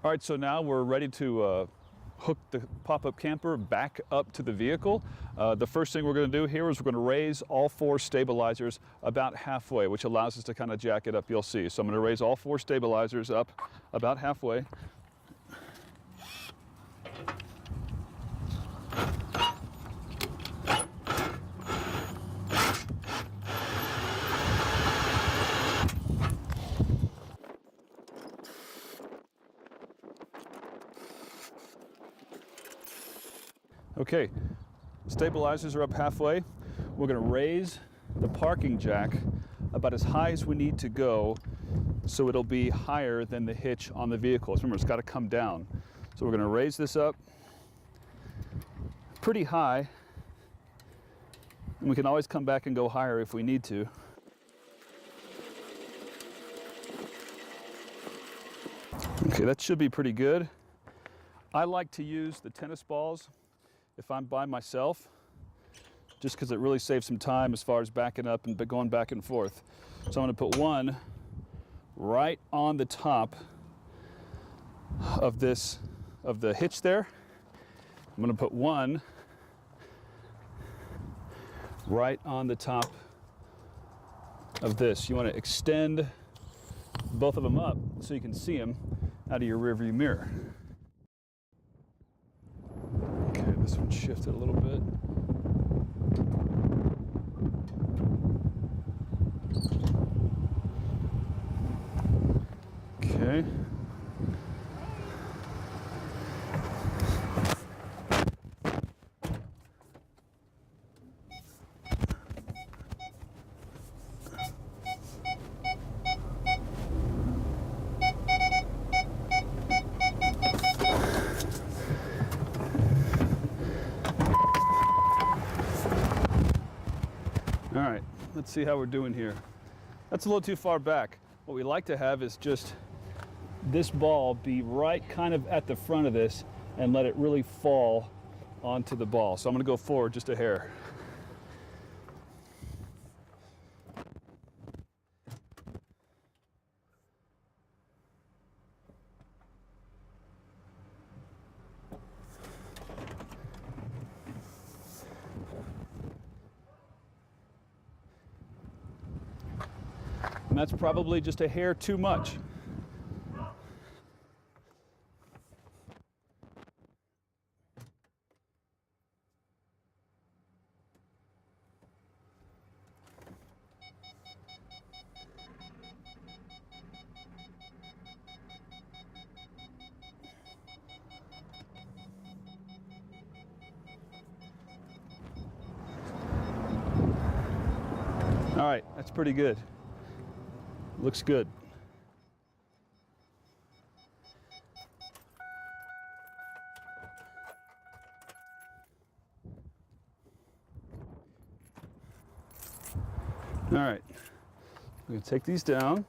All right, so now we're ready to hook the pop-up camper back up to the vehicle. The first thing we're going to do here is we're going to raise all 4 stabilizers about halfway, which allows us to kind of jack it up, you'll see. So I'm going to raise all 4 stabilizers up about halfway. Okay, stabilizers are up halfway. We're going to raise the parking jack about as high as we need to go so it'll be higher than the hitch on the vehicle. Remember, it's got to come down. So we're going to raise this up pretty high, and we can always come back and go higher if we need to. Okay, that should be pretty good. I like to use the tennis balls if I'm by myself, just because it really saves some time as far as backing up and going back and forth. So I'm going to put one right on the top of the hitch there. I'm going to put one right on the top of this. You want to extend both of them up so you can see them out of your rearview mirror. Okay, this one shifted a little bit. Okay. All right, let's see how we're doing here. That's a little too far back. What we like to have is just this ball be right kind of at the front of this and let it really fall onto the ball. So I'm going to go forward just a hair. And that's probably just a hair too much. All right, that's pretty good. Looks good. All right, we're going to take these down.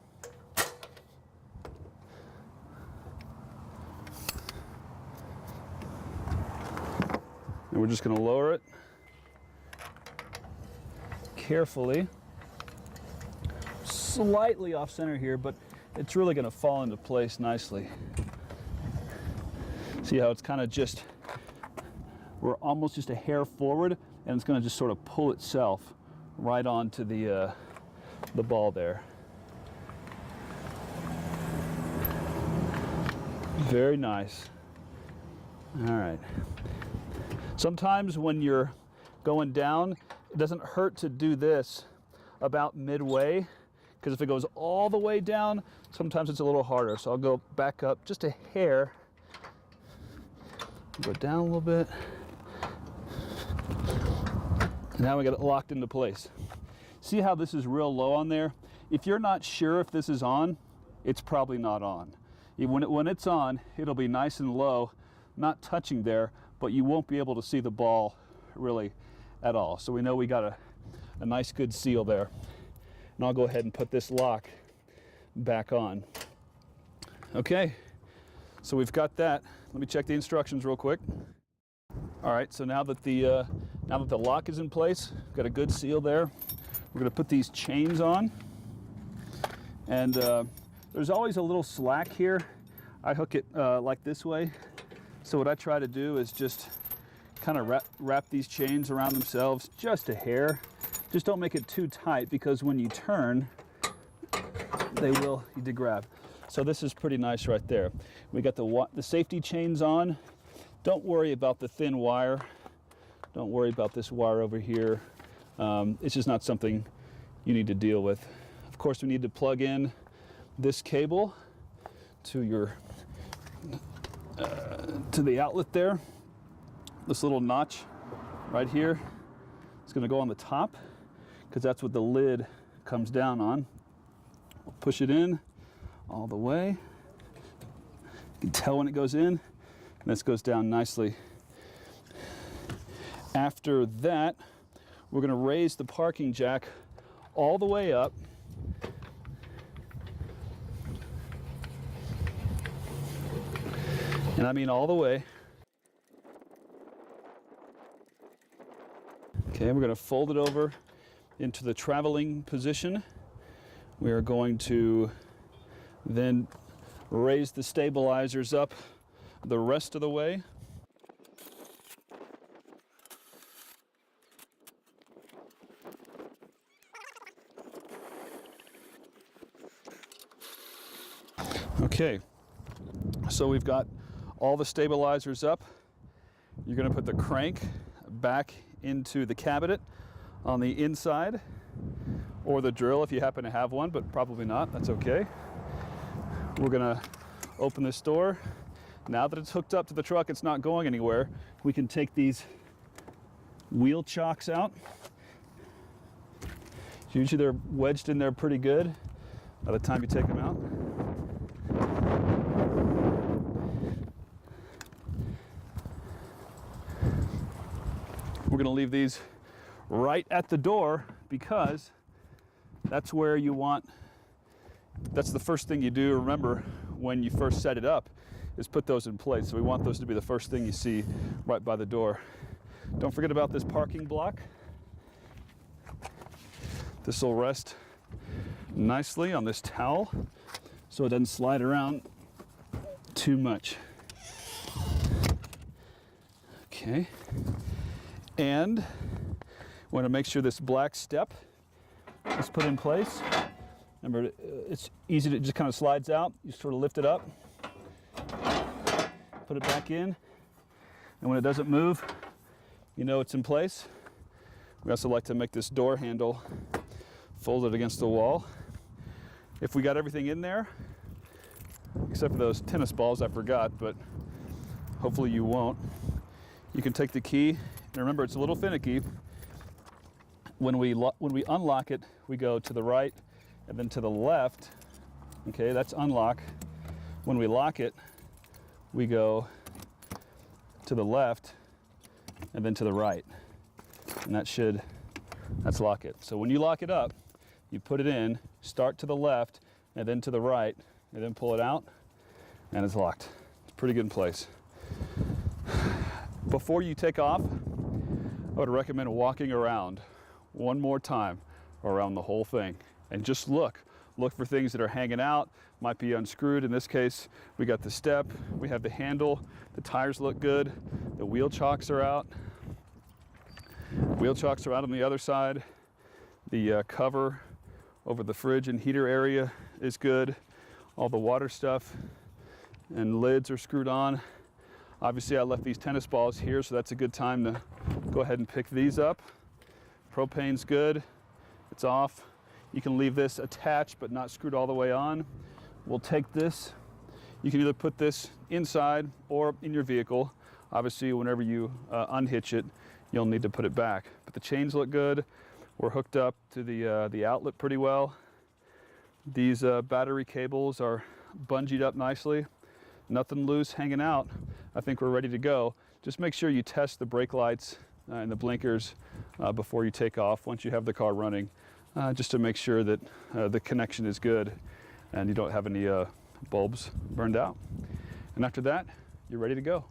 And we're just going to lower it carefully. Slightly off center here, but it's really going to fall into place nicely. See how it's kind of just, we're almost just a hair forward, and it's going to just sort of pull itself right onto the ball there. Very nice. All right. Sometimes when you're going down, it doesn't hurt to do this about midway, because if it goes all the way down, sometimes it's a little harder. So I'll go back up just a hair, go down a little bit, and now we got it locked into place. See how this is real low on there? If you're not sure if this is on, it's probably not on. When it's on, it'll be nice and low, not touching there, but you won't be able to see the ball really at all. So we know we got a nice good seal there. And I'll go ahead and put this lock back on. Okay, so we've got that. Let me check the instructions real quick. All right, so now that the lock is in place, we've got a good seal there. We're going to put these chains on, and there's always a little slack here. I hook it like this way. So what I try to do is just kind of wrap these chains around themselves just a hair. Just don't make it too tight, because when you turn, they will grab. So this is pretty nice right there. We got the safety chains on. Don't worry about the thin wire. Don't worry about this wire over here. It's just not something you need to deal with. Of course, we need to plug in this cable to your to the outlet there. This little notch right here is going to go on the top, because that's what the lid comes down on. We'll push it in all the way. You can tell when it goes in, and this goes down nicely. After that, we're going to raise the parking jack all the way up. And I mean all the way. Okay, we're going to fold it over into the traveling position. We are going to then raise the stabilizers up the rest of the way. Okay, so we've got all the stabilizers up. You're going to put the crank back into the cabinet on the inside, or the drill if you happen to have one, but probably not. That's okay. We're going to open this door. Now that it's hooked up to the truck, it's not going anywhere. We can take these wheel chocks out. Usually they're wedged in there pretty good by the time you take them out. We're going to leave these right at the door, because that's where you want, that's the first thing you do, remember, when you first set it up, is put those in place. So we want those to be the first thing you see right by the door. Don't forget about this parking block. This will rest nicely on this towel so it doesn't slide around too much. Okay. And we want to make sure this black step is put in place. Remember, it's easy to just kind of slides out. You sort of lift it up, put it back in, and when it doesn't move, you know it's in place. We also like to make this door handle folded against the wall. If we got everything in there, except for those tennis balls I forgot, but hopefully you won't, you can take the key. And remember, it's a little finicky. When we unlock it, we go to the right and then to the left. Okay, that's unlock. When we lock it, we go to the left and then to the right. And that's lock it. So when you lock it up, you put it in, start to the left and then to the right, and then pull it out, and it's locked. It's pretty good in place. Before you take off, I would recommend walking around one more time around the whole thing and just look for things that are hanging out, might be unscrewed. In this case, we got the step, we have the handle, the tires look good, the wheel chocks are out. Wheel chocks are out on the other side. The cover over the fridge and heater area is good. All the water stuff and lids are screwed on. Obviously, I left these tennis balls here, so that's a good time to go ahead and pick these up. Propane's good, it's off. You can leave this attached but not screwed all the way on. We'll take this. You can either put this inside or in your vehicle. Obviously, whenever you unhitch it, you'll need to put it back. But the chains look good. We're hooked up to the outlet pretty well. These battery cables are bungeed up nicely. Nothing loose hanging out. I think we're ready to go. Just make sure you test the brake lights and the blinkers before you take off once you have the car running, just to make sure that the connection is good and you don't have any bulbs burned out. And after that, you're ready to go.